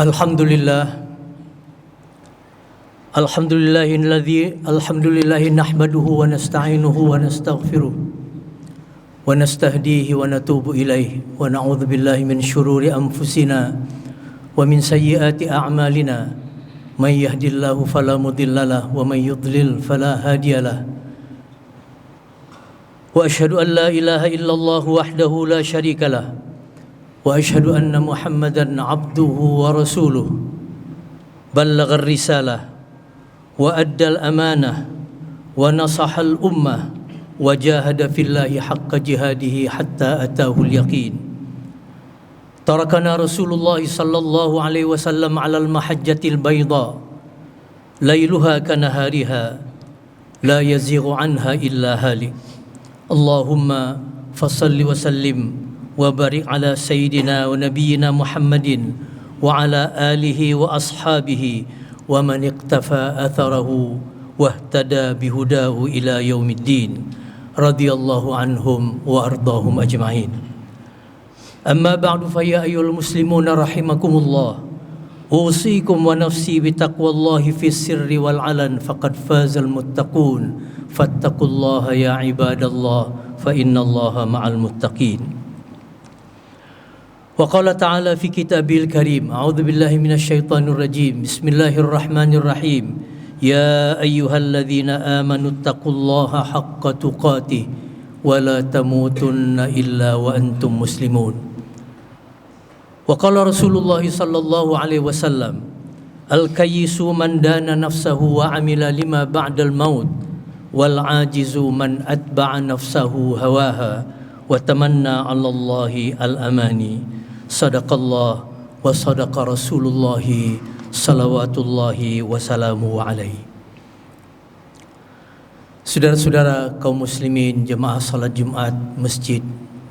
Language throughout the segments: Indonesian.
Alhamdulillah Alhamdulillahi nahmaduhu wa nasta'inuhu wa nastaghfiruh wa nastahdihi wa natubu ilaih wa na'udzu billahi min syururi anfusina wa min sayyiati a'malina may yahdihillahu fala mudhillalah wa may yudlil fala hadiyalah wa asyhadu an la ilaha illallah wahdahu la syarikalah wa asyhadu anna Muhammadan abduhu wa rasuluh ballagha risalah wa addal amanah wa nasahal ummah wa jahada fillahi haqqa jihadihi hatta atahul yaqin. Tarakana Rasulullah sallallahu alaihi wasallam ala al-mahajjatil bayda lailuha kanahariha la yazighu anha illa halik. Allahumma fasalli wa sallim wa barik ala sayyidina wa nabiyyina Muhammadin wa ala alihi wa ashabihi wa man iqtafa atharahu wa ihtada bihudahu ila yaumiddin radhiyallahu anhum wa ardahum ajma'in. Amma ba'du fa ya ayyuhal muslimuna rahimakumullah, usikum wa nafsi bitaqwallahi fis sirri wal alan faqad fazal muttaqun fattaqullaha ya ibadallah fa innallaha ma'al muttaqin. Wa qala ta'ala fi kitabil karim, a'udzu billahi minasy syaithanir rajim, bismillahirrahmanirrahim, ya ayyuhalladzina amanu taqullaha haqqa tuqatih wa la tamutunna illa wa antum muslimun. Wa qala Rasulullah sallallahu alaihi wasallam, al-kayyisu man dana nafsahu wa amila lima ba'dal maut wal ajizu man atba'a nafsahu hawaha wa tamanna 'ala Allahi al-amani. Sadaqallah wa sadaqa Rasulullah salawatullahi wassalamu alaihi. Saudara-saudara kaum muslimin jemaah salat Jumat Masjid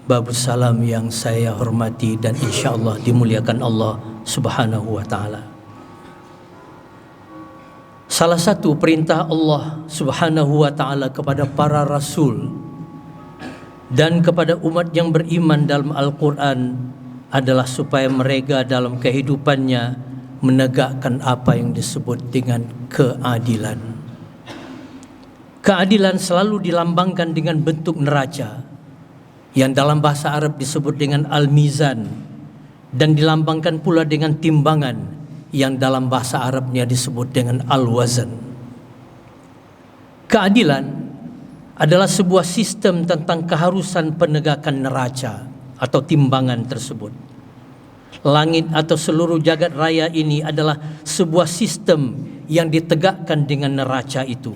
Babus Salam yang saya hormati dan insyaallah dimuliakan Allah Subhanahu wa taala. Salah satu perintah Allah Subhanahu wa taala kepada para rasul dan kepada umat yang beriman dalam Al-Qur'an adalah supaya mereka dalam kehidupannya menegakkan apa yang disebut dengan keadilan. Keadilan selalu dilambangkan dengan bentuk neraca yang dalam bahasa Arab disebut dengan al-mizan dan dilambangkan pula dengan timbangan yang dalam bahasa Arabnya disebut dengan al-wazan. Keadilan adalah sebuah sistem tentang keharusan penegakan neraca atau timbangan tersebut. Langit atau seluruh jagat raya ini adalah sebuah sistem yang ditegakkan dengan neraca itu.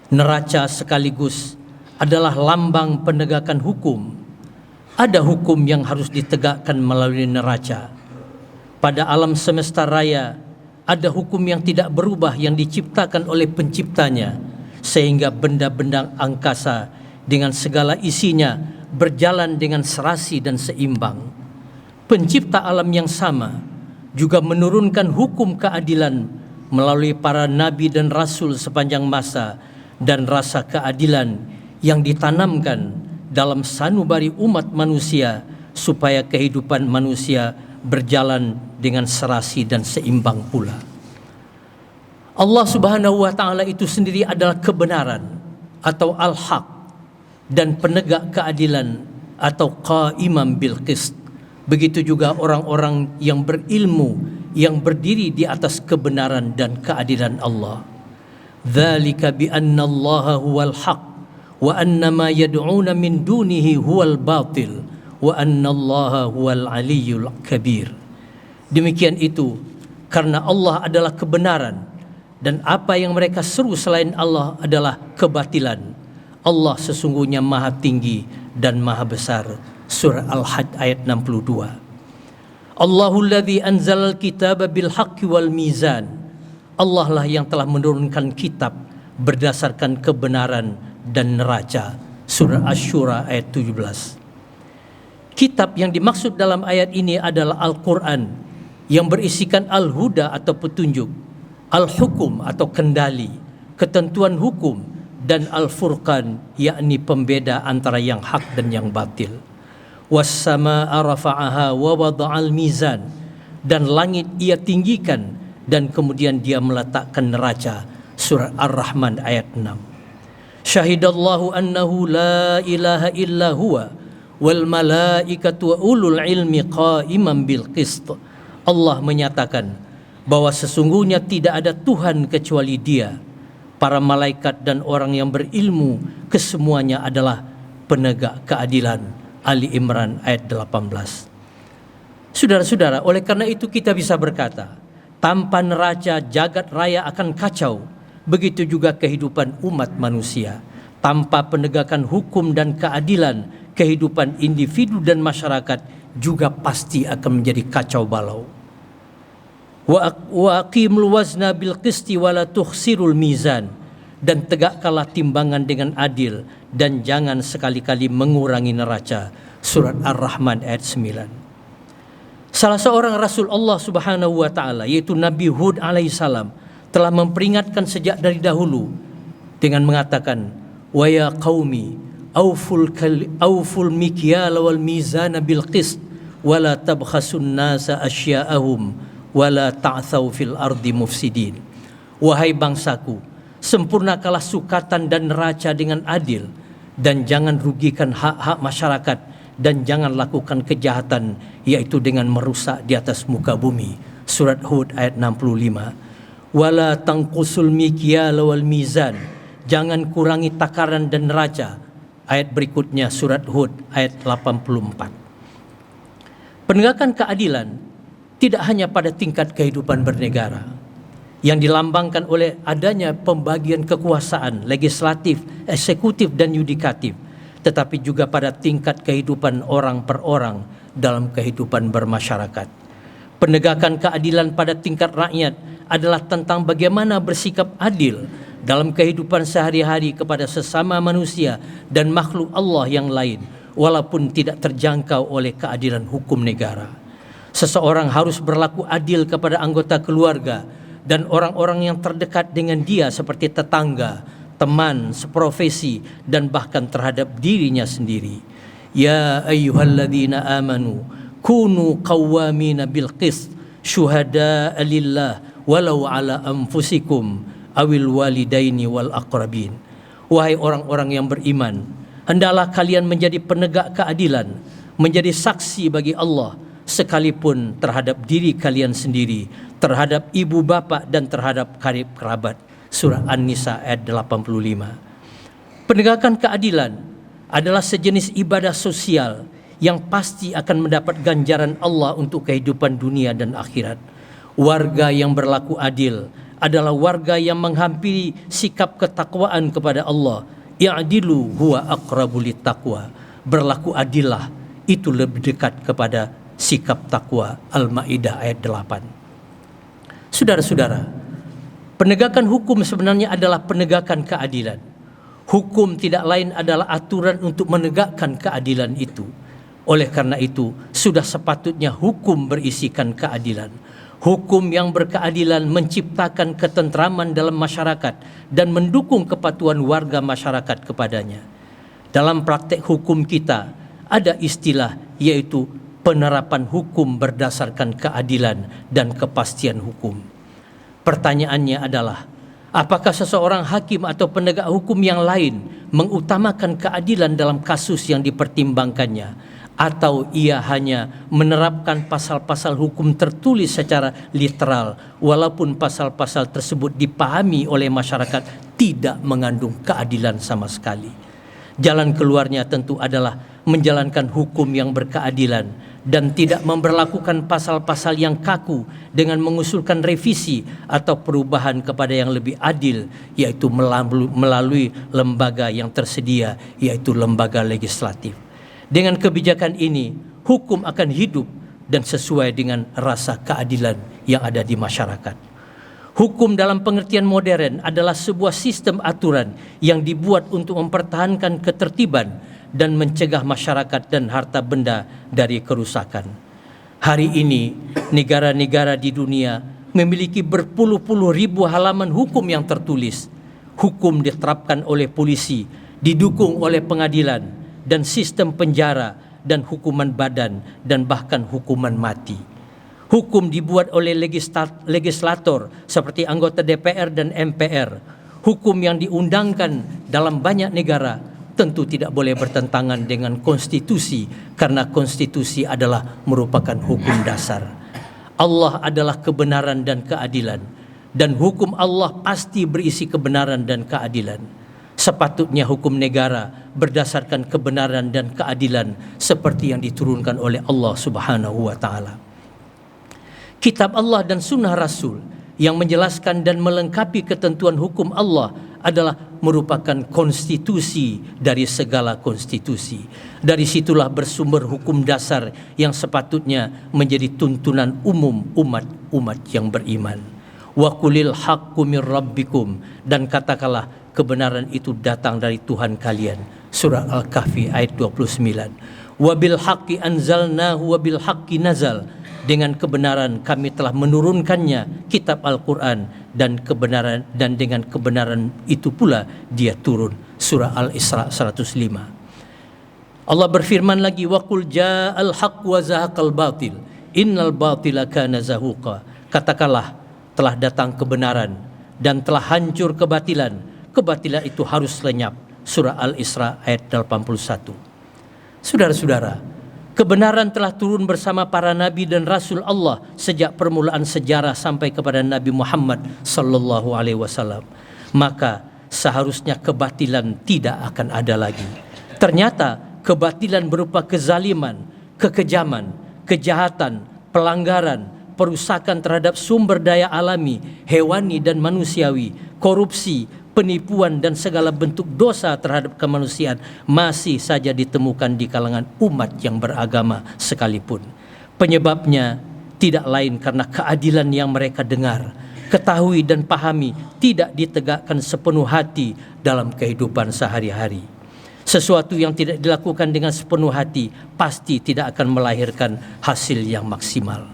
Neraca sekaligus adalah lambang penegakan hukum. Ada hukum yang harus ditegakkan melalui neraca. Pada alam semesta raya ada hukum yang tidak berubah yang diciptakan oleh penciptanya, sehingga benda-benda angkasa dengan segala isinya berjalan dengan serasi dan seimbang. Pencipta alam yang sama juga menurunkan hukum keadilan melalui para nabi dan rasul sepanjang masa, dan rasa keadilan yang ditanamkan dalam sanubari umat manusia supaya kehidupan manusia berjalan dengan serasi dan seimbang pula. Allah Subhanahu wa taala itu sendiri adalah kebenaran atau al-haq dan penegak keadilan atau qaimam bil qist. Begitu juga orang-orang yang berilmu yang berdiri di atas kebenaran dan keadilan Allah. Dzalika bi anna Allaha huwal haq wa anna ma yad'una min dunihi huwal batil wa anna Allaha huwal aliyyul kabir. Demikian itu karena Allah adalah kebenaran dan apa yang mereka seru selain Allah adalah kebatilan. Allah sesungguhnya maha tinggi dan maha besar. Surah Al-Hajj ayat 62. Allahul ladzi anzalal kitaba bil haqqi wal mizan. Allah lah yang telah menurunkan kitab berdasarkan kebenaran dan neraca. Surah Asy-Syura ayat 17. Kitab yang dimaksud dalam ayat ini adalah Al-Quran yang berisikan al-huda atau petunjuk, al-hukum atau kendali, ketentuan hukum, dan al-furqan yakni pembeda antara yang hak dan yang batil. Was-samaa'a rafa'aha wa wada'al mizan dan langit ia tinggikan, dan kemudian dia meletakkan neraca. Surat Ar-Rahman ayat 6. Syahidallahu annahu la ilaha illa huwa wal malaikatu wa ulul ilmi qa'iman bil qist. Allah menyatakan bahwa sesungguhnya tidak ada Tuhan kecuali Dia. Para malaikat dan orang yang berilmu kesemuanya adalah penegak keadilan. Ali Imran ayat 18. Saudara-saudara, oleh karena itu kita bisa berkata, tanpa neraca jagat raya akan kacau. Begitu juga kehidupan umat manusia. Tanpa penegakan hukum dan keadilan, kehidupan individu dan masyarakat juga pasti akan menjadi kacau balau. Wa aqimul wazna bil qisti wa la tukhsirul mizan, dan tegakkanlah timbangan dengan adil dan jangan sekali-kali mengurangi neraca. Surat Ar-Rahman ayat 9. Salah seorang Rasul Allah Subhanahu wa taala, yaitu Nabi Hud alaihissalam, telah memperingatkan sejak dari dahulu dengan mengatakan, wa ya qaumi auful mikyala wal mizana bil qist wa la tabkhasun nasa asya'ahum wa la ta'thaw fil ardi mufsidin. Wahai bangsaku, sempurnakanlah sukatan dan neraca dengan adil, dan jangan rugikan hak-hak masyarakat, dan jangan lakukan kejahatan, yaitu dengan merusak di atas muka bumi. Surat Hud ayat 65. Wala tangqusul mikyal wal mizan, jangan kurangi takaran dan neraca. Ayat berikutnya surat Hud ayat 84. Penegakan keadilan tidak hanya pada tingkat kehidupan bernegara yang dilambangkan oleh adanya pembagian kekuasaan legislatif, eksekutif dan yudikatif, tetapi juga pada tingkat kehidupan orang per orang dalam kehidupan bermasyarakat. Penegakan keadilan pada tingkat rakyat adalah tentang bagaimana bersikap adil dalam kehidupan sehari-hari kepada sesama manusia dan makhluk Allah yang lain, walaupun tidak terjangkau oleh keadilan hukum negara. Seseorang harus berlaku adil kepada anggota keluarga dan orang-orang yang terdekat dengan dia seperti tetangga, teman, seprofesi, dan bahkan terhadap dirinya sendiri. Ya ayyuhalladzina amanu kunu qawwamina bil qist syuhada'a lillah walau ala anfusikum awil walidaini wal aqrabin. Wahai orang-orang yang beriman, hendaklah kalian menjadi penegak keadilan, menjadi saksi bagi Allah, sekalipun terhadap diri kalian sendiri, terhadap ibu bapa dan terhadap karib kerabat. Surah An-Nisa ayat 85. Penegakan keadilan adalah sejenis ibadah sosial yang pasti akan mendapat ganjaran Allah untuk kehidupan dunia dan akhirat. Warga yang berlaku adil adalah warga yang menghampiri sikap ketakwaan kepada Allah. I'dilu huwa aqrabu littaqwa. Berlaku adillah, itu lebih dekat kepada sikap takwa. Al-Maidah ayat 8. Saudara-saudara, penegakan hukum sebenarnya adalah penegakan keadilan. Hukum tidak lain adalah aturan untuk menegakkan keadilan itu. Oleh karena itu, sudah sepatutnya hukum berisikan keadilan. Hukum yang berkeadilan menciptakan ketentraman dalam masyarakat dan mendukung kepatuhan warga masyarakat kepadanya. Dalam praktek hukum kita ada istilah, yaitu penerapan hukum berdasarkan keadilan dan kepastian hukum. Pertanyaannya adalah, apakah seseorang hakim atau penegak hukum yang lain mengutamakan keadilan dalam kasus yang dipertimbangkannya, atau ia hanya menerapkan pasal-pasal hukum tertulis secara literal, walaupun pasal-pasal tersebut dipahami oleh masyarakat tidak mengandung keadilan sama sekali. Jalan keluarnya tentu adalah menjalankan hukum yang berkeadilan dan tidak memberlakukan pasal-pasal yang kaku dengan mengusulkan revisi atau perubahan kepada yang lebih adil, yaitu melalui lembaga yang tersedia, yaitu lembaga legislatif. Dengan kebijakan ini, hukum akan hidup dan sesuai dengan rasa keadilan yang ada di masyarakat. Hukum dalam pengertian modern adalah sebuah sistem aturan yang dibuat untuk mempertahankan ketertiban dan mencegah masyarakat dan harta benda dari kerusakan. Hari ini, negara-negara di dunia memiliki berpuluh-puluh ribu halaman hukum yang tertulis. Hukum diterapkan oleh polisi, didukung oleh pengadilan, dan sistem penjara dan hukuman badan dan bahkan hukuman mati. Hukum dibuat oleh legislator seperti anggota DPR dan MPR. Hukum yang diundangkan dalam banyak negara tentu tidak boleh bertentangan dengan konstitusi, karena konstitusi adalah merupakan hukum dasar. Allah adalah kebenaran dan keadilan, dan hukum Allah pasti berisi kebenaran dan keadilan. Sepatutnya hukum negara berdasarkan kebenaran dan keadilan seperti yang diturunkan oleh Allah Subhanahu wa taala. Kitab Allah dan sunnah Rasul yang menjelaskan dan melengkapi ketentuan hukum Allah adalah merupakan konstitusi dari segala konstitusi. Dari situlah bersumber hukum dasar yang sepatutnya menjadi tuntunan umum umat yang beriman. Wa qulil haqqu mir rabbikum, dan katakanlah kebenaran itu datang dari Tuhan kalian. Surah Al-Kahfi ayat 29. Wa bil haqqi anzalnahu wa bil haqqi nazal. Dengan kebenaran kami telah menurunkannya, kitab Al-Quran, dan dengan kebenaran itu pula dia turun. Surah Al-Isra 105. Allah berfirman lagi, wa qul ja'al haqq wa zahaqal batil innal batila kana zahuqa. Katakanlah telah datang kebenaran dan telah hancur kebatilan. Kebatilan itu harus lenyap. Surah Al-Isra ayat 81. Saudara-saudara, kebenaran telah turun bersama para nabi dan rasul Allah sejak permulaan sejarah sampai kepada Nabi Muhammad sallallahu alaihi wasallam. Maka seharusnya kebatilan tidak akan ada lagi. Ternyata kebatilan berupa kezaliman, kekejaman, kejahatan, pelanggaran, perusakan terhadap sumber daya alami, hewani dan manusiawi, korupsi, penipuan dan segala bentuk dosa terhadap kemanusiaan masih saja ditemukan di kalangan umat yang beragama sekalipun. Penyebabnya tidak lain karena keadilan yang mereka dengar, ketahui dan pahami tidak ditegakkan sepenuh hati dalam kehidupan sehari-hari. Sesuatu yang tidak dilakukan dengan sepenuh hati pasti tidak akan melahirkan hasil yang maksimal.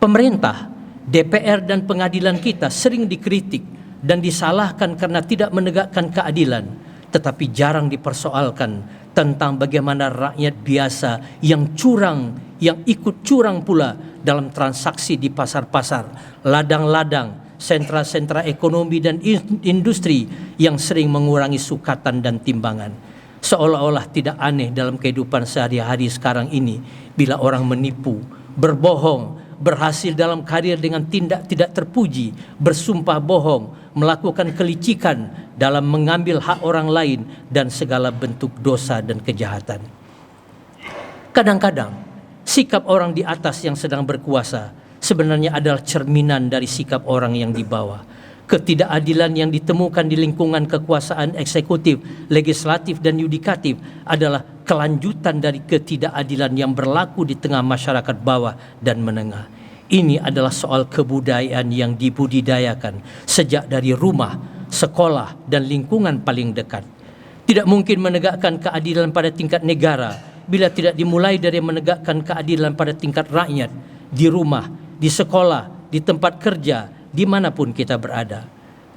Pemerintah, DPR dan pengadilan kita sering dikritik dan disalahkan karena tidak menegakkan keadilan, tetapi jarang dipersoalkan tentang bagaimana rakyat biasa yang curang, yang ikut curang pula dalam transaksi di pasar-pasar, ladang-ladang, sentra-sentra ekonomi dan industri yang sering mengurangi sukatan dan timbangan. Seolah-olah tidak aneh dalam kehidupan sehari-hari sekarang ini bila orang menipu, berbohong, berhasil dalam karir dengan tindak tidak terpuji, bersumpah bohong, melakukan kelicikan dalam mengambil hak orang lain, dan segala bentuk dosa dan kejahatan. Kadang-kadang sikap orang di atas yang sedang berkuasa sebenarnya adalah cerminan dari sikap orang yang di bawah. Ketidakadilan yang ditemukan di lingkungan kekuasaan eksekutif, legislatif dan yudikatif adalah kelanjutan dari ketidakadilan yang berlaku di tengah masyarakat bawah dan menengah. Ini adalah soal kebudayaan yang dibudidayakan sejak dari rumah, sekolah, dan lingkungan paling dekat. Tidak mungkin menegakkan keadilan pada tingkat negara bila tidak dimulai dari menegakkan keadilan pada tingkat rakyat, di rumah, di sekolah, di tempat kerja, dimanapun kita berada.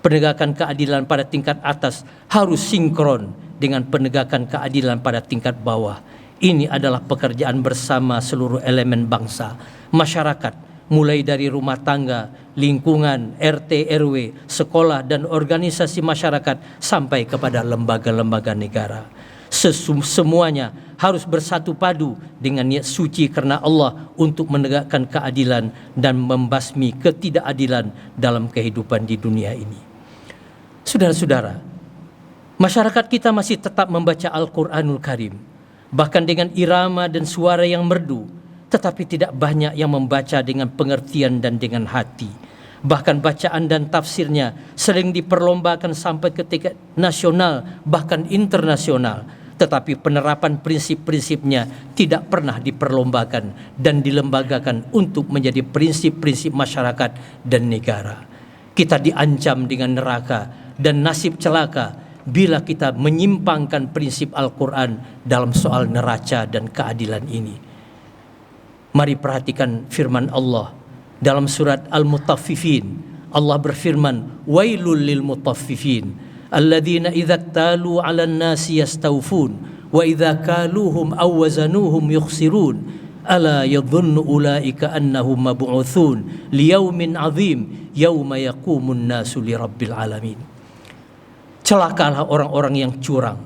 Penegakan keadilan pada tingkat atas harus sinkron dengan penegakan keadilan pada tingkat bawah. Ini adalah pekerjaan bersama seluruh elemen bangsa, masyarakat, mulai dari rumah tangga, lingkungan, RT, RW, sekolah, dan organisasi masyarakat sampai kepada lembaga-lembaga negara. Semuanya harus bersatu padu dengan niat suci karena Allah untuk menegakkan keadilan dan membasmi ketidakadilan dalam kehidupan di dunia ini. Saudara-saudara, masyarakat kita masih tetap membaca Al-Quranul Karim, bahkan dengan irama dan suara yang merdu, tetapi tidak banyak yang membaca dengan pengertian dan dengan hati. Bahkan bacaan dan tafsirnya sering diperlombakan sampai ke tingkat nasional, bahkan internasional. Tetapi penerapan prinsip-prinsipnya tidak pernah diperlombakan dan dilembagakan untuk menjadi prinsip-prinsip masyarakat dan negara. Kita diancam dengan neraka dan nasib celaka bila kita menyimpangkan prinsip Al-Quran dalam soal neraca dan keadilan ini. Mari perhatikan firman Allah dalam surat Al-Mutaffifin. Allah berfirman, wailul lil mutaffifin alladzina idza talu 'alan nasi yastawfun wa idza kaluhum aw wazanuhum yukhsirun Ala yadhunnu ulaika annahum mab'utsun liyaumin 'adzim yauma yaqumun nasu lirabbil alamin. Celakalah orang-orang yang curang,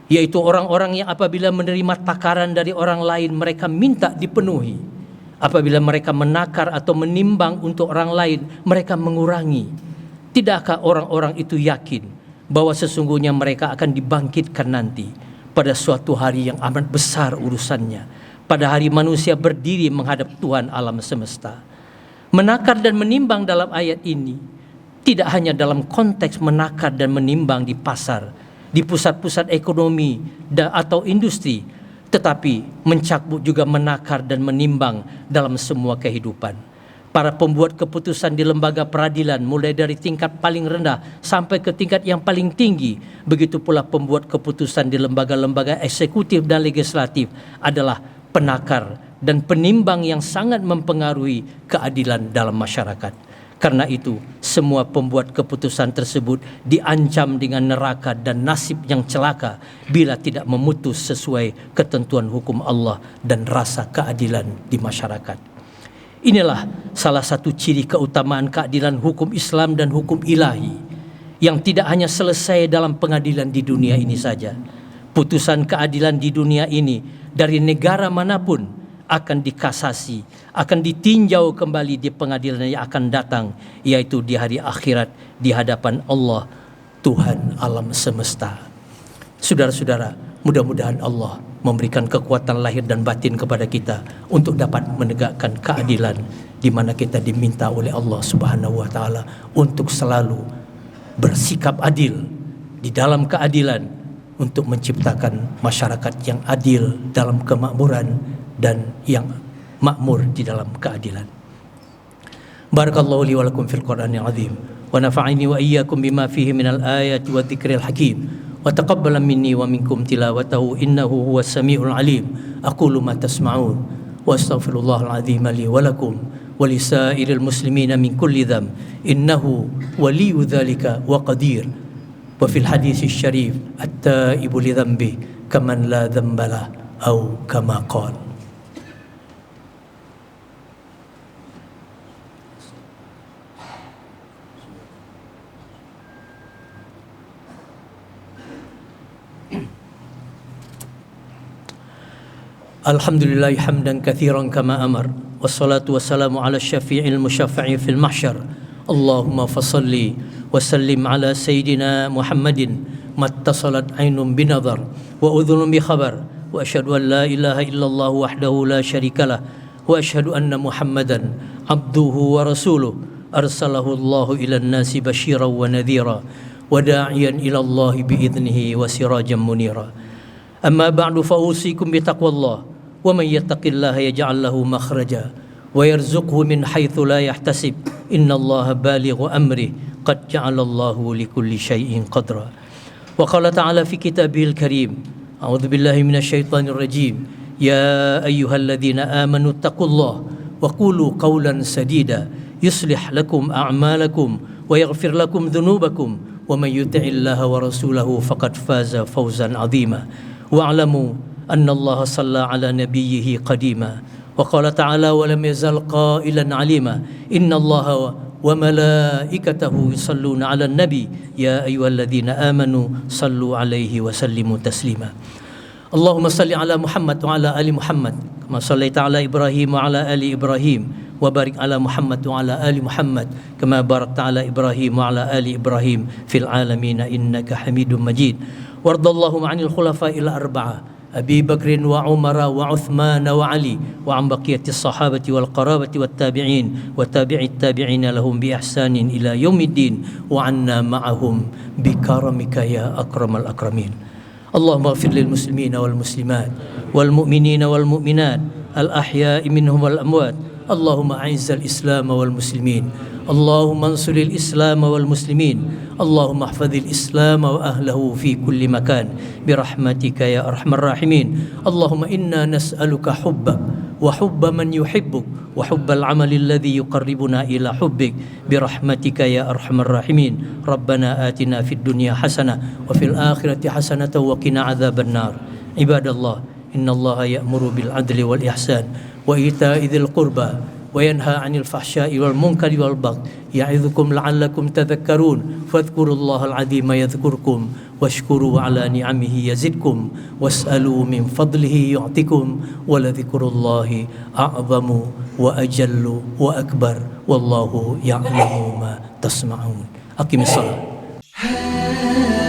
yaitu orang-orang yang apabila menerima takaran dari orang lain mereka minta dipenuhi. Apabila mereka menakar atau menimbang untuk orang lain mereka mengurangi. Tidakkah orang-orang itu yakin bahwa sesungguhnya mereka akan dibangkitkan nanti pada suatu hari yang amat besar urusannya, pada hari manusia berdiri menghadap Tuhan alam semesta. Menakar dan menimbang dalam ayat ini tidak hanya dalam konteks menakar dan menimbang di pasar, di pusat-pusat ekonomi atau industri, tetapi mencakup juga menakar dan menimbang dalam semua kehidupan. Para pembuat keputusan di lembaga peradilan, mulai dari tingkat paling rendah sampai ke tingkat yang paling tinggi, begitu pula pembuat keputusan di lembaga-lembaga eksekutif dan legislatif adalah penakar dan penimbang yang sangat mempengaruhi keadilan dalam masyarakat. Karena itu, semua pembuat keputusan tersebut diancam dengan neraka dan nasib yang celaka bila tidak memutus sesuai ketentuan hukum Allah dan rasa keadilan di masyarakat. Inilah salah satu ciri keutamaan keadilan hukum Islam dan hukum ilahi yang tidak hanya selesai dalam pengadilan di dunia ini saja. Putusan keadilan di dunia ini dari negara manapun akan dikasasi, akan ditinjau kembali di pengadilan yang akan datang, yaitu di hari akhirat di hadapan Allah, Tuhan alam semesta. Saudara-saudara, mudah-mudahan Allah memberikan kekuatan lahir dan batin kepada kita untuk dapat menegakkan keadilan, di mana kita diminta oleh Allah Subhanahu wa taala untuk selalu bersikap adil di dalam keadilan, untuk menciptakan masyarakat yang adil dalam kemakmuran dan yang makmur di dalam keadilan. Barakallahu li wa lakum fil Qur'anil azim wa nafa'ani wa iyyakum bima fihi minal ayati wa dzikril hakim wa taqabbala minni wa minkum tilawatahu innahu huwas samiul alim. Aqulu ma tasma'un wa astaghfirullahal azim li wa lakum wa lisairil muslimina min kulli dzamb innahu waliyyu dzalika wa qadir. Wa fil hadits syarif at-taibu li dzambi kaman la dzamba lah au kama qala. Alhamdulillah hamdan katsiran kama amar, wassalatu wassalamu ala syafi'il musyaffa'i fil mahsyar. Allahumma fasalli wa sallim ala sayyidina Muhammadin mattasalat ainun binadhar wa udhunun bi khabar wa asyhadu an la ilaha illallah wahdahu la syarikalah wa asyhadu anna Muhammadan abduhu wa rasuluh arsalahu Allahu ilan nasi basyiran wa nadhira wa da'iyan ila Allah bi idnihi wa sirajan munira. Amma ba'du fa usikum bi taqwallah wa man yattaqillaha yaj'al lahu makhraja wa yarzuqhu min haitsu la yahtasib innallaha balighu amri qad ja'ala Allahu likulli syai'in qadra. Wa qala ta'ala fi kitabihil karim a'udzu billahi minasy syaithanir rajim ya ayyuhalladzina amanu taqullaha wa qulu qawlan sadida yuslih lakum a'malakum wa yaghfir lakum dhunubakum wa man yuti'illaha wa rasulahu faqad faza fawzan 'azima. Wa'lamu anna Allah shalla ala nabiyhi qadima wa qala ta'ala wa lam yazal qailan 'alima inna Allah wa malaikatahu yusalluna 'alan nabi ya ayyuhalladzina amanu sallu 'alaihi wa sallimu taslima. Allahumma salli ala Muhammad wa ala ali Muhammad kama shallaita ala Ibrahim wa ala ali Ibrahim wa barik ala Muhammad wa ala ali Muhammad kama barakta ala Ibrahim wa ala ali Ibrahim fil alamin innaka Hamidum Majid. Wardallahu 'anil khulafa'il arba'ah Abi Bakr wa Umar wa Uthman wa Ali wa an baqiyatis sahabati wal qarabati wat tabi'in wa tabi'it tabi'in lahum bi ihsanin ila yaumiddin wa anna ma'ahum bi karamika ya akramal akramin. Allahumma ighfir lil muslimina wal muslimat wal mu'minina wal mu'minat al ahya'i minhum wal amwat. Allahumma a'izzal islam wal muslimin. Allahumma ansuril islam wal muslimin. Allahumma ihfazil islam wa ahlahu fi kulli makan birahmatika ya arhamar rahimin. Allahumma inna nas'aluka hubbak wa hubba man yuhibbuk wa hubbal amali alladhi yuqarribuna ila hubbik birahmatika ya arhamar rahimin. Rabbana atina fid dunya hasanah wa fil akhirati hasanah wa qina adzabannar. Ibadallah innallaha ya'muru bil adli wal ihsan wa ita'i dzil qurba wa yanha 'anil fahsya'i wal munkari wal baghi ya'idzukum la'allakum tadhakkarun fadhkurullahal 'azima yadhkurkum washkuru 'ala ni'amihi yazidkum was'alu min fadlihi yu'tikum wa ladhikrullahi a'zamu wa ajallu wa akbar wallahu ya'lamu ma tasma'un. Aqimis shalah.